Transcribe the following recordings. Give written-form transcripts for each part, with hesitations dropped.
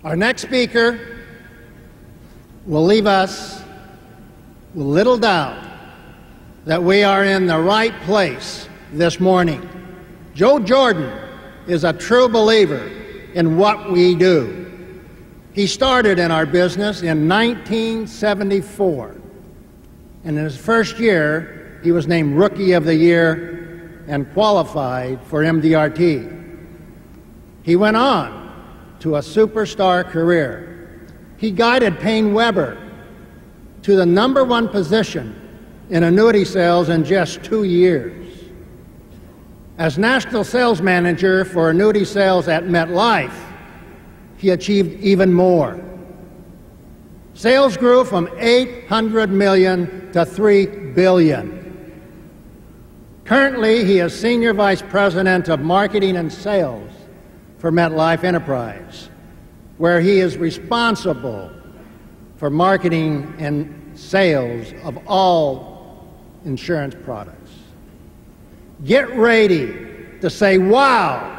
Our next speaker will leave us with little doubt that we are in the right place this morning. Joe Jordan is a true believer in what we do. He started in our business in 1974, and in his first year, he was named Rookie of the Year and qualified for MDRT. He went on to a superstar career. He guided Payne Weber to the #1 position in annuity sales in just 2 years. As National Sales Manager for annuity sales at MetLife, he achieved even more. Sales grew from $800 million to $3 billion. Currently, he is Senior Vice President of Marketing and Sales for MetLife Enterprise, where he is responsible for marketing and sales of all insurance products. Get ready to say wow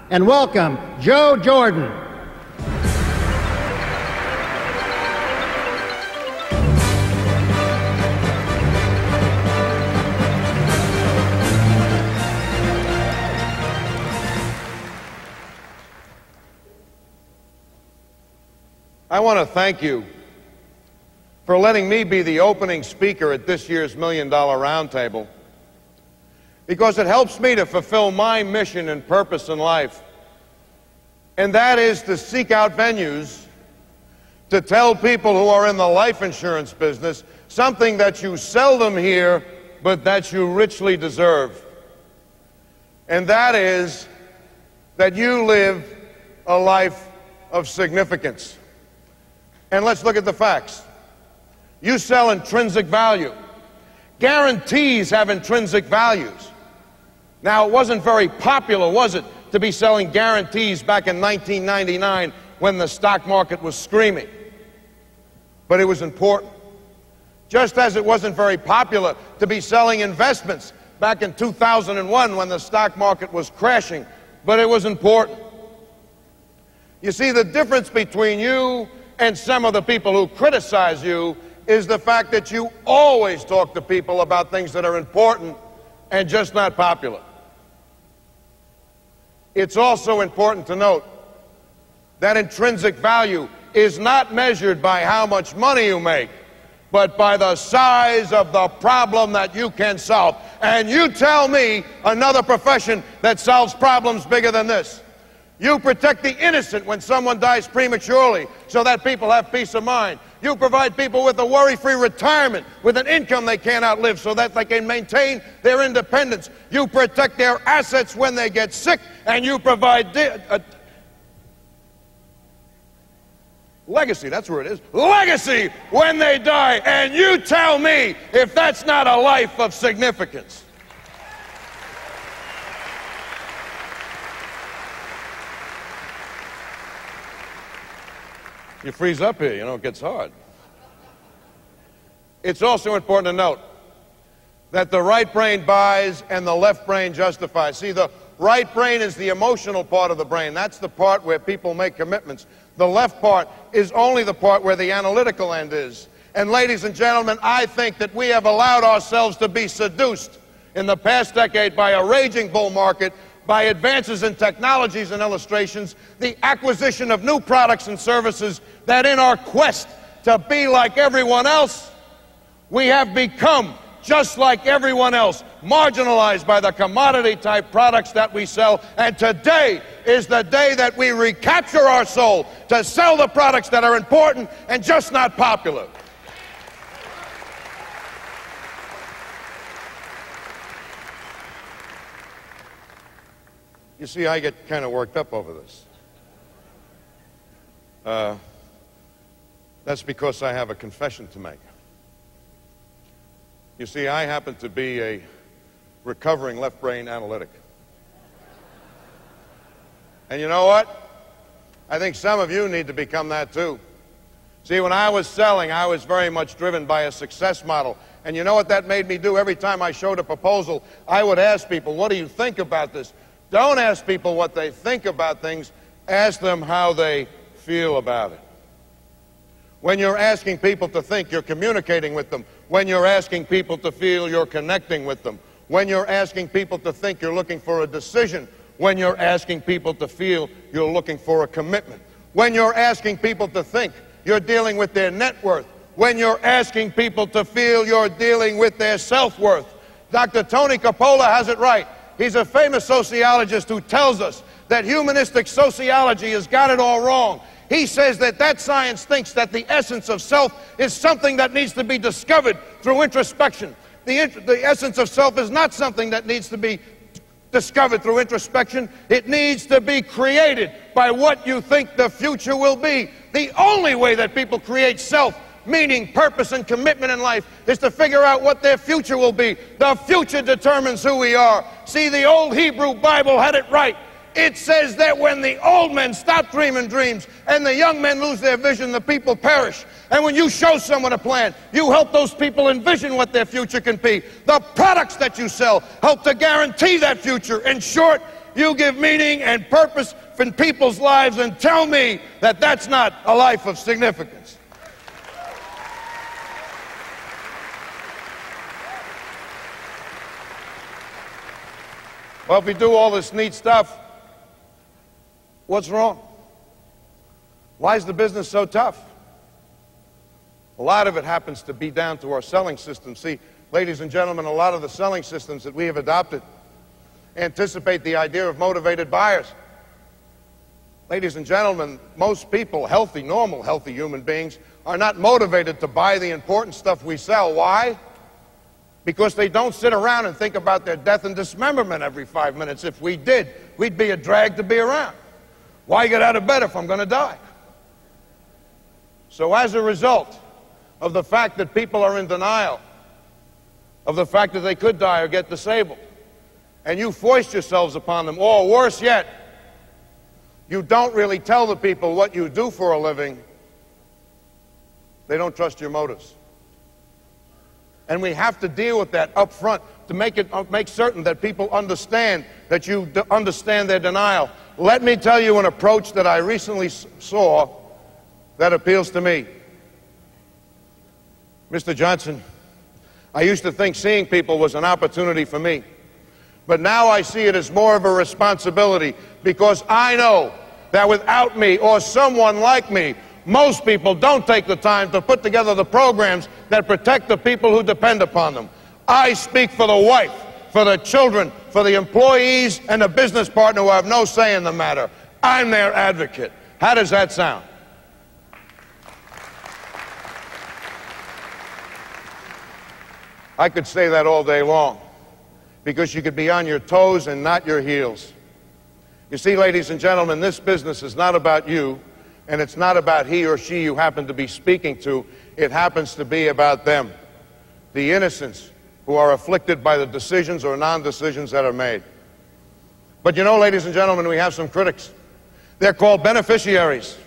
and welcome Joe Jordan. I want to thank you for letting me be the opening speaker at this year's $1 Million Roundtable, because it helps me to fulfill my mission and purpose in life, and that is to seek out venues to tell people who are in the life insurance business something that you seldom hear but that you richly deserve, and that is that you live a life of significance. And let's look at the facts. You sell intrinsic value. Guarantees have intrinsic values. Now, it wasn't very popular, was it, to be selling guarantees back in 1999 when the stock market was screaming? But it was important. Just as it wasn't very popular to be selling investments back in 2001 when the stock market was crashing, but it was important. You see, the difference between you and some of the people who criticize you is the fact that you always talk to people about things that are important and just not popular. It's also important to note that intrinsic value is not measured by how much money you make, but by the size of the problem that you can solve. And you tell me another profession that solves problems bigger than this. You protect the innocent when someone dies prematurely so that people have peace of mind. You provide people with a worry-free retirement with an income they can't outlive so that they can maintain their independence. You protect their assets when they get sick, and you provide legacy, that's where it is, legacy when they die. And you tell me if that's not a life of significance. You freeze up here, you know, it gets hard. It's also important to note that the right brain buys and the left brain justifies. See, the right brain is the emotional part of the brain. That's the part where people make commitments. The left part is only the part where the analytical end is. And ladies and gentlemen, I think that we have allowed ourselves to be seduced in the past decade by a raging bull market, by advances in technologies and illustrations, the acquisition of new products and services, that in our quest to be like everyone else, we have become just like everyone else, marginalized by the commodity-type products that we sell. And today is the day that we recapture our soul to sell the products that are important and just not popular. You see, I get kind of worked up over this. That's because I have a confession to make. You see, I happen to be a recovering left-brain analytic. And you know what? I think some of you need to become that too. See, when I was selling, I was very much driven by a success model. And you know what that made me do? Every time I showed a proposal, I would ask people, what do you think about this? Don't ask people what they think about things. Ask them how they feel about it. When you're asking people to think, you're communicating with them. When you're asking people to feel, you're connecting with them. When you're asking people to think, you're looking for a decision. When you're asking people to feel, you're looking for a commitment. When you're asking people to think, you're dealing with their net worth. When you're asking people to feel, you're dealing with their self-worth. Dr. Tony Coppola has it right. He's a famous sociologist who tells us that humanistic sociology has got it all wrong. He says that science thinks that the essence of self is something that needs to be discovered through introspection. The essence of self is not something that needs to be discovered through introspection. It needs to be created by what you think the future will be. The only way that people create self, meaning, purpose, and commitment in life is to figure out what their future will be. The future determines who we are. See, the old Hebrew Bible had it right. It says that when the old men stop dreaming dreams and the young men lose their vision, the people perish. And when you show someone a plan, you help those people envision what their future can be. The products that you sell help to guarantee that future. In short, you give meaning and purpose in people's lives, and tell me that that's not a life of significance. Well, if we do all this neat stuff, what's wrong? Why is the business so tough? A lot of it happens to be down to our selling system. See, ladies and gentlemen, a lot of the selling systems that we have adopted anticipate the idea of motivated buyers. Ladies and gentlemen, most people, healthy, normal, healthy human beings, are not motivated to buy the important stuff we sell. Why? Because they don't sit around and think about their death and dismemberment every 5 minutes. If we did, we'd be a drag to be around. Why get out of bed if I'm going to die? So as a result of the fact that people are in denial of the fact that they could die or get disabled, and you foist yourselves upon them, or worse yet, you don't really tell the people what you do for a living, they don't trust your motives. And we have to deal with that up front to make certain that people understand that you understand their denial. Let me tell you an approach that I recently saw that appeals to me. Mr. Johnson, I used to think seeing people was an opportunity for me. But now I see it as more of a responsibility, because I know that without me or someone like me, most people don't take the time to put together the programs that protect the people who depend upon them. I speak for the wife, for the children, for the employees, and the business partner who have no say in the matter. I'm their advocate. How does that sound? I could say that all day long, because you could be on your toes and not your heels. You see, ladies and gentlemen, this business is not about you, and it's not about he or she you happen to be speaking to. It happens to be about them, the innocents who are afflicted by the decisions or non-decisions that are made. But you know, ladies and gentlemen, we have some critics. They're called beneficiaries.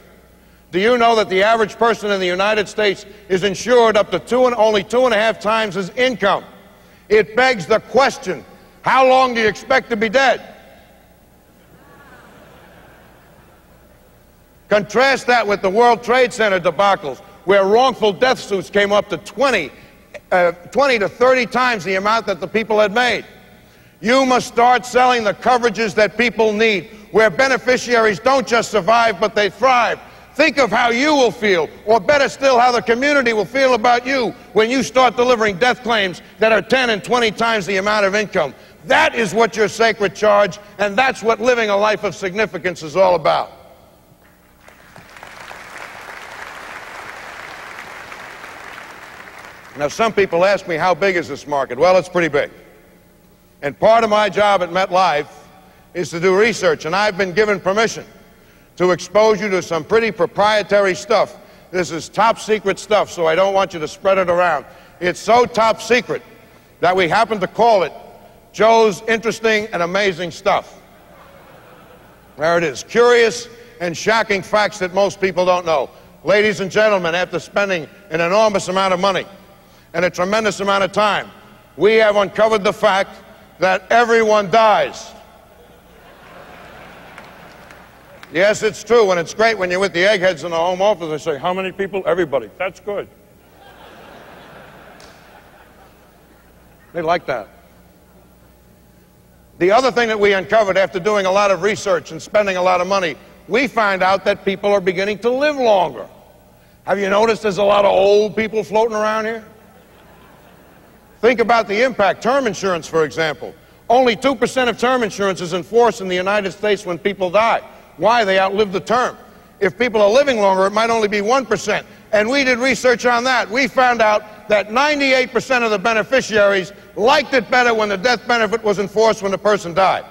Do you know that the average person in the United States is insured up to only 2.5 times his income? It begs the question, how long do you expect to be dead? Contrast that with the World Trade Center debacles, where wrongful death suits came up to 20 to 30 times the amount that the people had made. You must start selling the coverages that people need, where beneficiaries don't just survive, but they thrive. Think of how you will feel, or better still, how the community will feel about you when you start delivering death claims that are 10 and 20 times the amount of income. That is what your sacred charge, and that's what living a life of significance is all about. Now, some people ask me, how big is this market? Well, it's pretty big. And part of my job at MetLife is to do research, and I've been given permission to expose you to some pretty proprietary stuff. This is top secret stuff, so I don't want you to spread it around. It's so top secret that we happen to call it Joe's Interesting and Amazing Stuff. There it is. Curious and shocking facts that most people don't know. Ladies and gentlemen, after spending an enormous amount of money and a tremendous amount of time, we have uncovered the fact that everyone dies. Yes, it's true, and it's great when you're with the eggheads in the home office. They say, how many people? Everybody. That's good. They like that. The other thing that we uncovered after doing a lot of research and spending a lot of money, we find out that people are beginning to live longer. Have you noticed there's a lot of old people floating around here? Think about the impact. Term insurance, for example. Only 2% of term insurance is in force in the United States when people die. Why? They outlive the term. If people are living longer, it might only be 1%. And we did research on that. We found out that 98% of the beneficiaries liked it better when the death benefit was in force when the person died.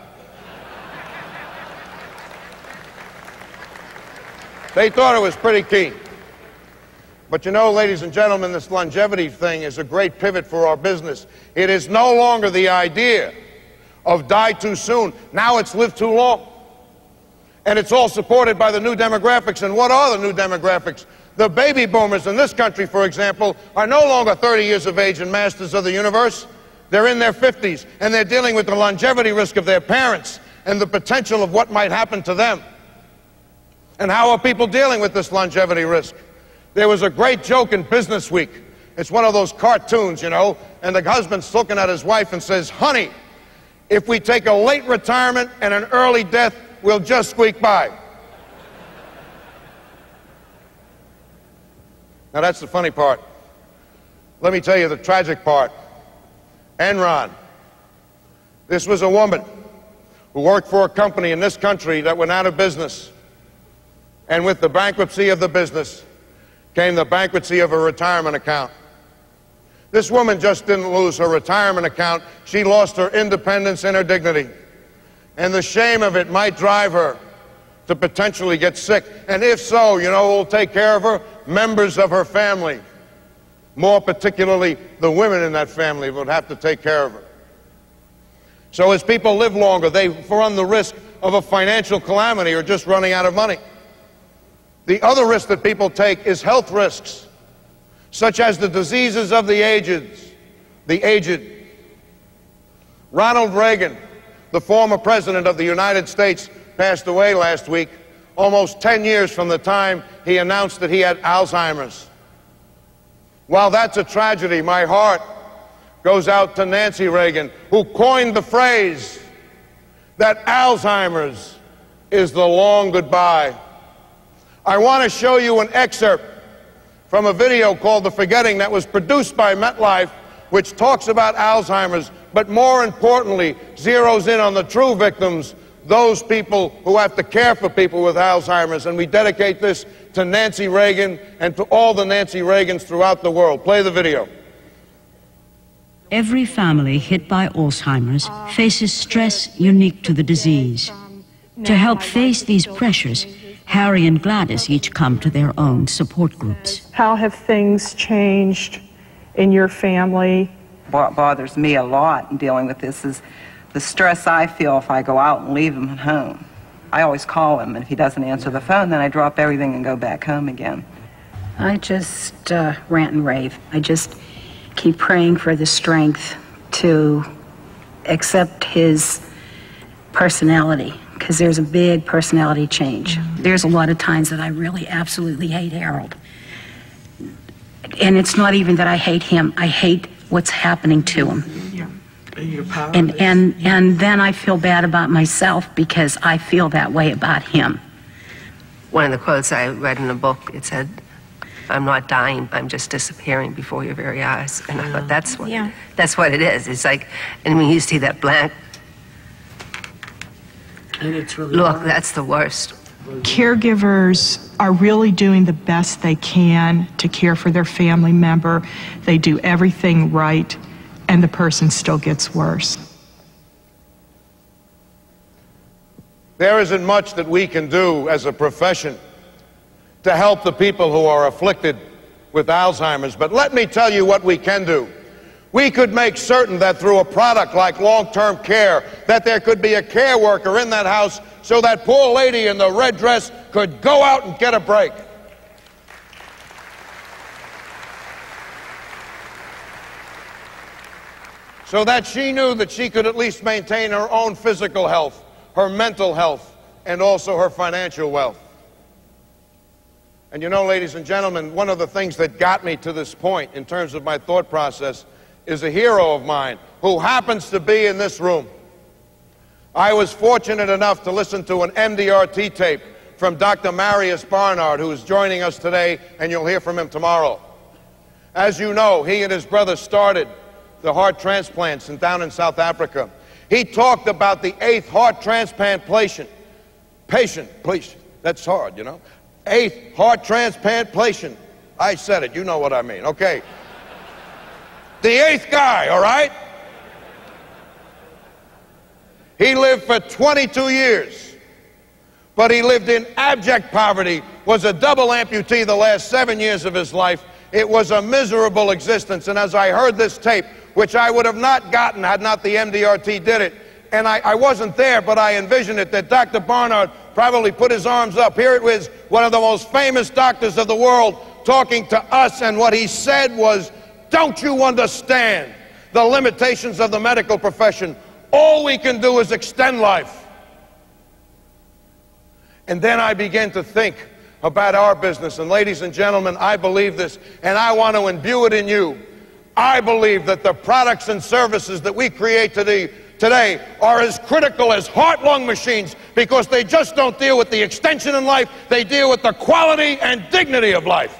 They thought it was pretty key. But you know, ladies and gentlemen, this longevity thing is a great pivot for our business. It is no longer the idea of die too soon. Now it's live too long. And it's all supported by the new demographics. And what are the new demographics? The baby boomers in this country, for example, are no longer 30 years of age and masters of the universe. They're in their 50s, and they're dealing with the longevity risk of their parents and the potential of what might happen to them. And how are people dealing with this longevity risk? There was a great joke in Business Week. It's one of those cartoons, you know, and the husband's looking at his wife and says, honey, if we take a late retirement and an early death, we'll just squeak by. Now that's the funny part. Let me tell you the tragic part. Enron. This was a woman who worked for a company in this country that went out of business. And with the bankruptcy of the business came the bankruptcy of her retirement account. This woman just didn't lose her retirement account. She lost her independence and her dignity. And the shame of it might drive her to potentially get sick. And if so, you know who will take care of her? Members of her family. More particularly, the women in that family would have to take care of her. So as people live longer, they run the risk of a financial calamity or just running out of money. The other risk that people take is health risks, such as the diseases of the aged. Ronald Reagan, the former president of the United States, passed away last week, almost 10 years from the time he announced that he had Alzheimer's. While that's a tragedy, my heart goes out to Nancy Reagan, who coined the phrase that Alzheimer's is the long goodbye. I want to show you an excerpt from a video called The Forgetting that was produced by MetLife, which talks about Alzheimer's, but more importantly, zeroes in on the true victims, those people who have to care for people with Alzheimer's. And we dedicate this to Nancy Reagan and to all the Nancy Reagans throughout the world. Play the video. Every family hit by Alzheimer's faces stress unique to the disease. To help face these pressures, Harry and Gladys each come to their own support groups. How have things changed in your family? What bothers me a lot in dealing with this is the stress I feel if I go out and leave him at home. I always call him, and if he doesn't answer the phone, then I drop everything and go back home again. I just rant and rave. I just keep praying for the strength to accept his personality, because there's a big personality change. There's a lot of times that I really absolutely hate Harold. And it's not even that I hate him, I hate what's happening to him. And then I feel bad about myself because I feel that way about him. One of the quotes I read in the book, it said, I'm not dying, I'm just disappearing before your very eyes. And I thought, that's what it is. It's like, and when you see that blank, and it's really look, hard. that's the worst. Caregivers are really doing the best they can to care for their family member. They do everything right, and the person still gets worse. There isn't much that we can do as a profession to help the people who are afflicted with Alzheimer's, but let me tell you what we can do. We could make certain that through a product like long-term care, that there could be a care worker in that house so that poor lady in the red dress could go out and get a break. So that she knew that she could at least maintain her own physical health, her mental health, and also her financial wealth. And you know, ladies and gentlemen, one of the things that got me to this point in terms of my thought process is a hero of mine who happens to be in this room. I was fortunate enough to listen to an MDRT tape from Dr. Marius Barnard, who is joining us today, and you'll hear from him tomorrow. As you know, he and his brother started the heart transplants down in South Africa. He talked about the 8th heart transplant patient, please, that's hard, you know. 8th heart transplant patient. I said it, you know what I mean, okay. The 8th guy, all right? He lived for 22 years, but he lived in abject poverty, was a double amputee the last 7 years of his life. It was a miserable existence, and as I heard this tape, which I would have not gotten had not the MDRT did it, and I wasn't there, but I envisioned it, that Dr. Barnard probably put his arms up. Here it was, one of the most famous doctors of the world talking to us, and what he said was, don't you understand the limitations of the medical profession? All we can do is extend life. And then I began to think about our business, and ladies and gentlemen, I believe this, and I want to imbue it in you. I believe that the products and services that we create today are as critical as heart-lung machines, because they just don't deal with the extension in life, they deal with the quality and dignity of life.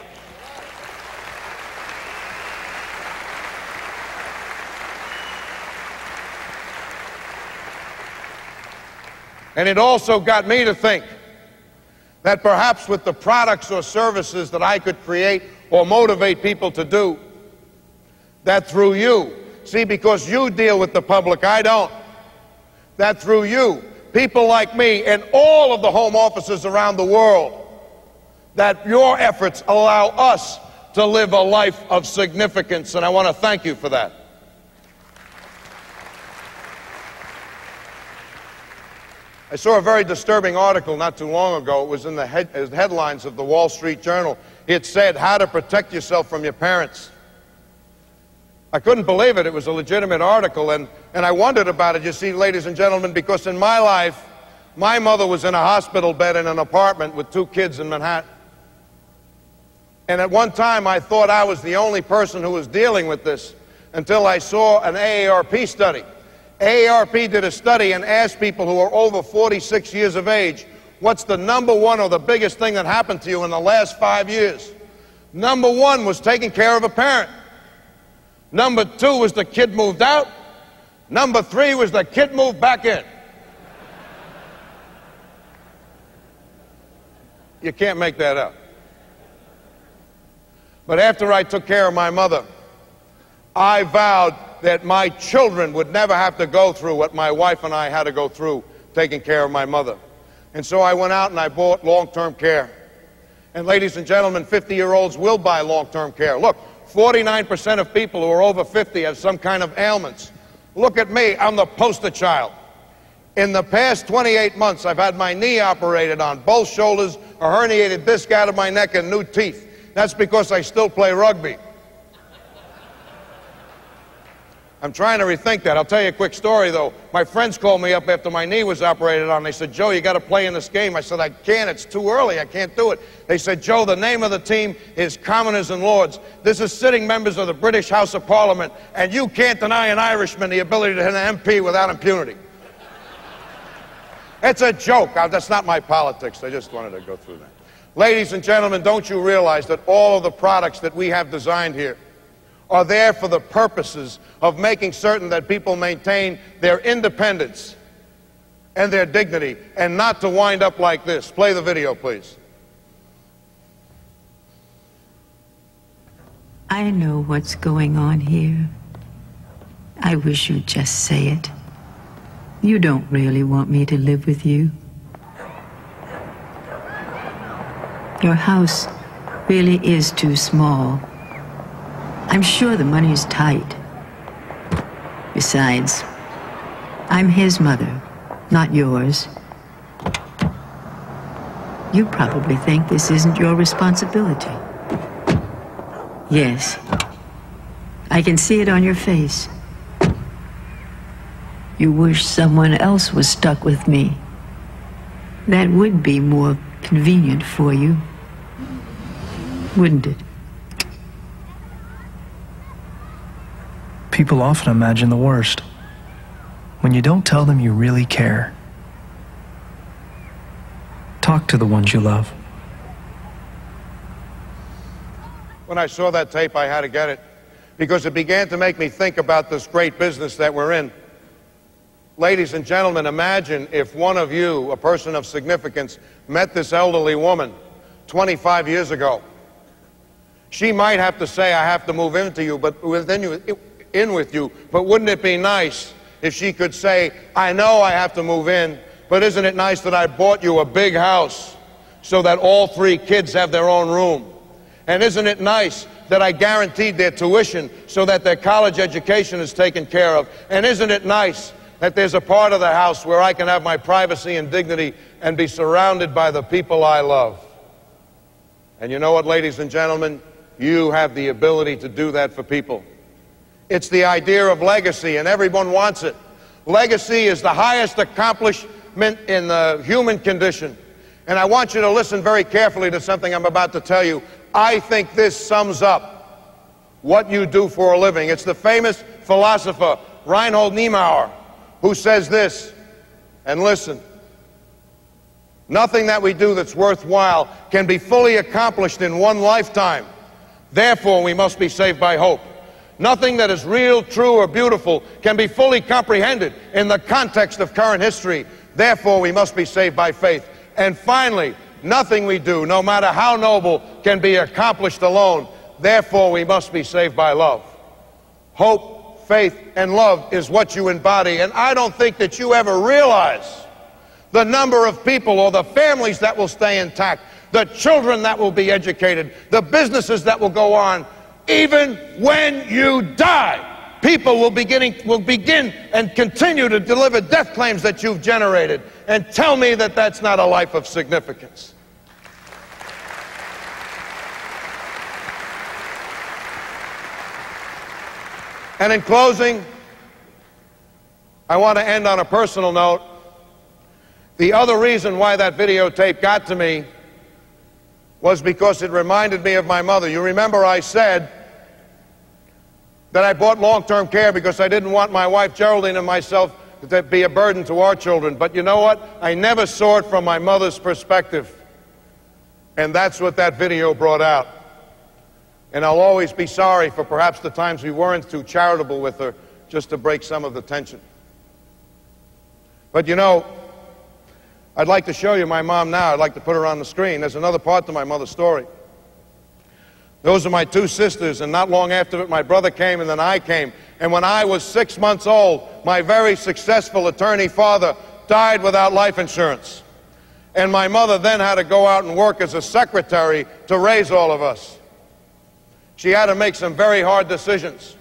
And it also got me to think that perhaps with the products or services that I could create or motivate people to do, that through you, see, because you deal with the public, I don't, that through you, people like me and all of the home offices around the world, that your efforts allow us to live a life of significance, and I want to thank you for that. I saw a very disturbing article not too long ago. It was in the headlines of the Wall Street Journal. It said, how to protect yourself from your parents. I couldn't believe it. It was a legitimate article, and I wondered about it, you see, ladies and gentlemen, because in my life, my mother was in a hospital bed in an apartment with 2 kids in Manhattan. And at one time, I thought I was the only person who was dealing with this until I saw an AARP study. AARP did a study and asked people who are over 46 years of age, what's the number one or the biggest thing that happened to you in the last 5 years? Number 1 was taking care of a parent. Number 2 was the kid moved out. Number 3 was the kid moved back in. You can't make that up. But after I took care of my mother, I vowed that my children would never have to go through what my wife and I had to go through taking care of my mother. And so I went out and I bought long-term care. And ladies and gentlemen, 50-year-olds will buy long-term care. Look, 49% of people who are over 50 have some kind of ailments. Look at me, I'm the poster child. In the past 28 months, I've had my knee operated on, both shoulders, a herniated disc out of my neck, and new teeth. That's because I still play rugby. I'm trying to rethink that. I'll tell you a quick story, though. My friends called me up after my knee was operated on. They said, Joe, you got to play in this game. I said, I can't. It's too early. I can't do it. They said, Joe, the name of the team is Commoners and Lords. This is sitting members of the British House of Parliament, and you can't deny an Irishman the ability to hit an MP without impunity. It's a joke. That's not my politics. I just wanted to go through that. Ladies and gentlemen, don't you realize that all of the products that we have designed here are there for the purposes of making certain that people maintain their independence and their dignity, and not to wind up like this. Play the video, please. I know what's going on here. I wish you'd just say it. You don't really want me to live with you. Your house really is too small. I'm sure the money's tight. Besides, I'm his mother, not yours. You probably think this isn't your responsibility. Yes, I can see it on your face. You wish someone else was stuck with me. That would be more convenient for you, wouldn't it? People often imagine the worst when you don't tell them you really care. Talk to the ones you love. When I saw that tape, I had to get it because it began to make me think about this great business that we're in. Ladies and gentlemen, imagine if one of you, a person of significance, met this elderly woman 25 years ago. She might have to say, I have to move into you, but in with you, but wouldn't it be nice if she could say, I know I have to move in, but isn't it nice that I bought you a big house so that all 3 kids have their own room? And isn't it nice that I guaranteed their tuition so that their college education is taken care of? And isn't it nice that there's a part of the house where I can have my privacy and dignity and be surrounded by the people I love? And you know what, ladies and gentlemen? You have the ability to do that for people. It's the idea of legacy, and everyone wants it. Legacy is the highest accomplishment in the human condition. And I want you to listen very carefully to something I'm about to tell you. I think this sums up what you do for a living. It's the famous philosopher Reinhold Niemeyer who says this, and listen, nothing that we do that's worthwhile can be fully accomplished in one lifetime. Therefore, we must be saved by hope. Nothing that is real, true, or beautiful can be fully comprehended in the context of current history. Therefore, we must be saved by faith. And finally, nothing we do, no matter how noble, can be accomplished alone. Therefore, we must be saved by love. Hope, faith, and love is what you embody. And I don't think that you ever realize the number of people or the families that will stay intact, the children that will be educated, the businesses that will go on. Even when you die, people will begin and continue to deliver death claims that you've generated. And tell me that that's not a life of significance. And in closing, I want to end on a personal note. The other reason why that videotape got to me was because it reminded me of my mother. You remember I said that I bought long-term care because I didn't want my wife Geraldine and myself to be a burden to our children. But you know what? I never saw it from my mother's perspective. And that's what that video brought out. And I'll always be sorry for perhaps the times we weren't too charitable with her, just to break some of the tension. But you know, I'd like to show you my mom now. I'd like to put her on the screen. There's another part to my mother's story. Those are my 2 sisters, and not long after it, my brother came, and then I came. And when I was 6 months old, my very successful attorney father died without life insurance. And my mother then had to go out and work as a secretary to raise all of us. She had to make some very hard decisions.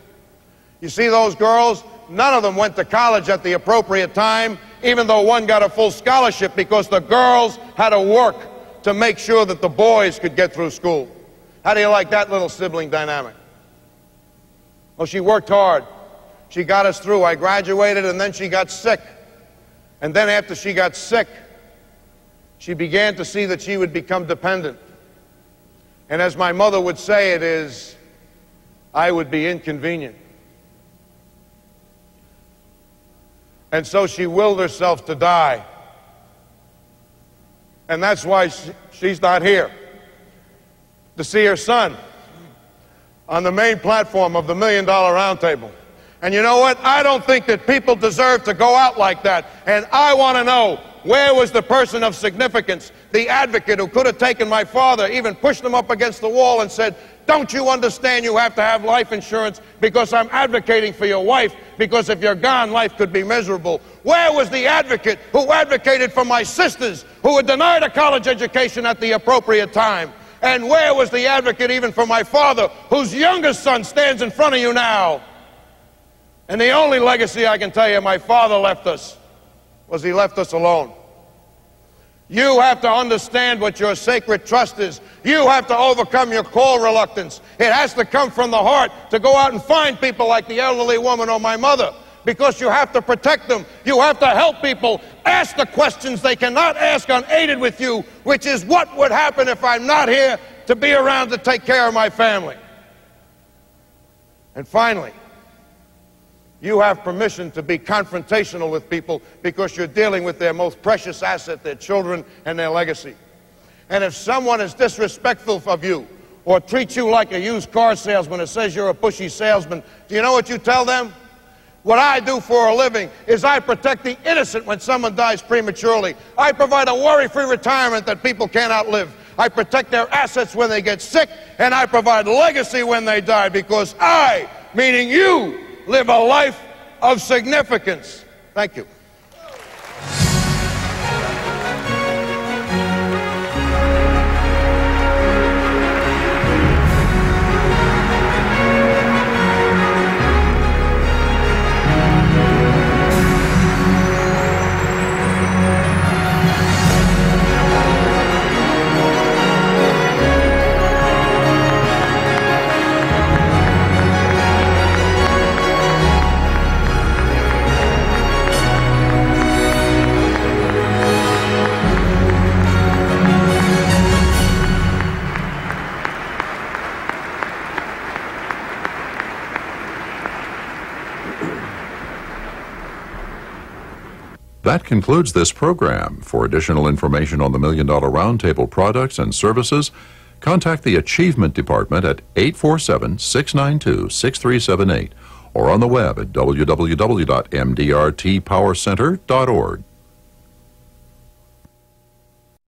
You see those girls? None of them went to college at the appropriate time, even though one got a full scholarship, because the girls had to work to make sure that the boys could get through school. How do you like that little sibling dynamic? Well, she worked hard. She got us through. I graduated, and then she got sick. And then after she got sick, she began to see that she would become dependent. And as my mother would say it is, I would be inconvenient. And so she willed herself to die. And that's why she's not here to see her son on the main platform of the $1 Million Roundtable. And you know what? I don't think that people deserve to go out like that. And I want to know, where was the person of significance, the advocate who could have taken my father, even pushed him up against the wall and said, don't you understand you have to have life insurance because I'm advocating for your wife, because if you're gone, life could be miserable? Where was the advocate who advocated for my sisters who were denied a college education at the appropriate time? And where was the advocate even for my father, whose youngest son stands in front of you now? And the only legacy I can tell you my father left us was he left us alone. You have to understand what your sacred trust is. You have to overcome your call reluctance. It has to come from the heart to go out and find people like the elderly woman or my mother, because you have to protect them. You have to help people ask the questions they cannot ask unaided with you, which is what would happen if I'm not here to be around to take care of my family. And finally, you have permission to be confrontational with people because you're dealing with their most precious asset, their children and their legacy. And if someone is disrespectful of you or treats you like a used car salesman or says you're a pushy salesman, do you know what you tell them? What I do for a living is I protect the innocent when someone dies prematurely. I provide a worry-free retirement that people can't outlive. I protect their assets when they get sick, and I provide legacy when they die, because I, meaning you, live a life of significance. Thank you. That concludes this program. For additional information on the $1 Million Roundtable products and services, contact the Achievement Department at 847-692-6378 or on the web at www.mdrtpowercenter.org.